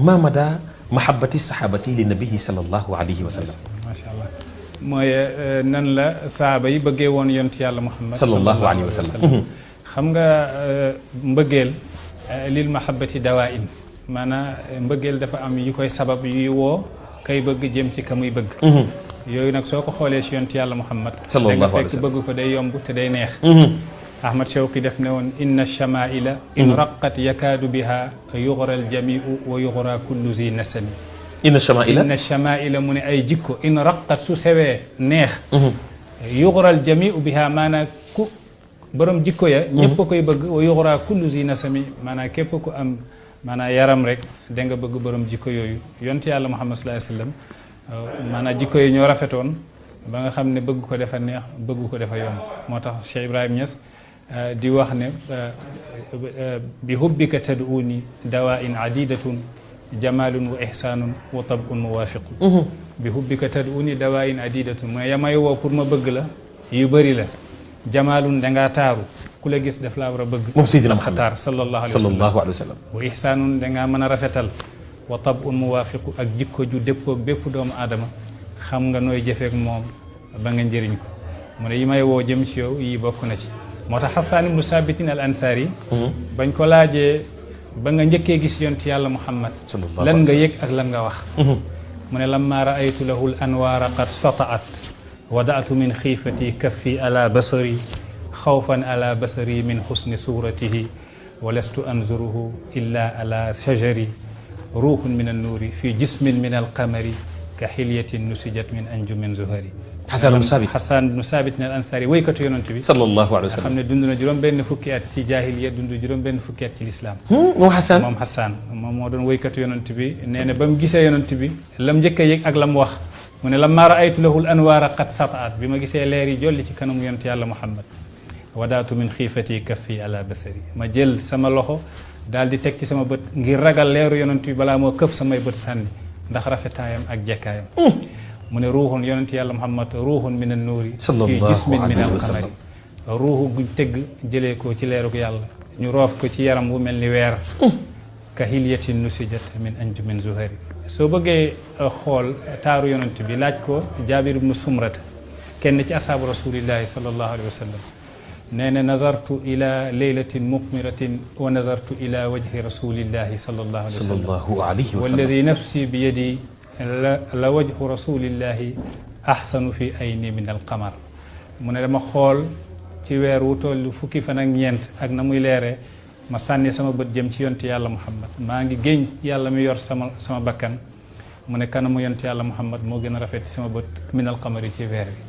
ma mada mahabbati sahabati li nabihi sallallahu alayhi wa sallam. macha allah mooy nan la saaba yi bëggee woon yonent yàlla Muhammad sallallahu alayhi wa sallam. xam nga mbëggeel lil mahabbati dawaa'in maanaam mbëggeel dafa am yu koy sabab yuy woo kay bëgg jëm ci ka muy bëgg. yooyu nag soo ko xoolee si yonent yàlla Muhammad da nga fekk bëgg ko day yomb te day neex. Ahmad Shawqi def ne woon inna shamaa'ila in raqat yakaadu biha yughra al jamiu wa yughra kullu zi nasami. inna shamaa'ila mu ne ay jikko in raqat su sewee neex. yughra al jamiu biha maanaam ku borom jikko ya ñëpp a koy bëgg wa yughra kullu zi nasami maanaam képp ku am maanaam yaram rek da nga bëgg borom jikko yooyu yonent yàlla Muhammad sallallahu alayhi wa sallam maanaam jikko yi ñoo rafetoon ba nga xam ne bëgg ko dafa neex bëgg ko dafa yomb moo tax Cheikh Ibrahim Niass di wax ne bi hubbika tad'uni dawaa'in adidatun jamalun wa ihsanun wa tab'un muwafiqun bi hubbika tad'uni dawaa'in adidatun mu ne yamay woo pour ma bëgg la yu bëri la jamalun dangaa taaru ku la gis daf laa war a bëgg moom Seydina Muhammad xataar sallallahu alayhi wa sallam wa ihsanun dangaa mën a rafetal wa tab'un muwafiqu ak jikko ju dëppoo bépp doomu aadama xam nga nooy jëfeek moom ba nga njëriñ ko mu ne yi may woo jëm ci yow yi bokk na ci moo tax Hassan ibnu Sabitin al Ansari bañ ko laajee ba nga njëkkee gis yonent yàlla Muhammad lan nga yëg ak lan nga wax mu ne lamma raaytu lahu l anwaara qad sata'at wada'tu min xiifati kaffi ala basari xawfan ala basari min xusni suratihi wa lastu anzuruhu illa ala shajari ruuxun min annuuri fi jismin min alqamari ka xilyatin nusijat min anjumin zuhari. Hassan ibnu Saabit al Ansaari woykatu yonent bi sallallahu alayhi wa sallam xam ne dund na juróom-benn fukki at ci jaahiliya dund juróom-benn fukki at ci lislaam. moom Hassan moom moo doon woykatu yonent bi nee na ba mu gisee yonent bi lam njëkk a yëg ak lam wax mu ne lammaa raaytu lahu l anwaara qad sataat bi ma gisee leer yi jolli ci kanamu yonent yàlla Muhammad wadaatu min xiifati kaffi ala basari ma jël sama loxo daal di teg ci sama bët ngir ragal leeru yonent bi balaa moo këf samay bët sànni ndax rafetaayam ak jekkaayam mu ne ruuxun yonent yàlla Muhammad ruuxun min an nuuri fi jismin min al qamari ruuxu guñ tëgg jëlee ko ci leerug yàlla ñu roof ko ci yaram wu mel ni weer ka hilyatin nusijat min anjumin zuhari soo bëggee xool taaru yonent bi laaj ko Jaabir ibnu Sumrata kenn ci asaabu rasulillahi sallallahu alayhi wa sallam nee na nazartu ila leylatin muqmiratin wa nazartu ila wajhi rasulillahi sallallahu alayhi wa sallam walladi nafsi bi yadi la wajhu rasulillahi ahsanu fi ayni min alqamar mu ne dama xool ci weer wu toll fukki fan ak ñeent ak na muy leeree ma sànni sama bët jëm ci yonent yàlla Muhammad maa ngi géñ yàlla mi yor sama bakkan mu ne kanamu yonent yàlla Muhammad moo gën a rafet ci sama bët min alqamari ci weer bi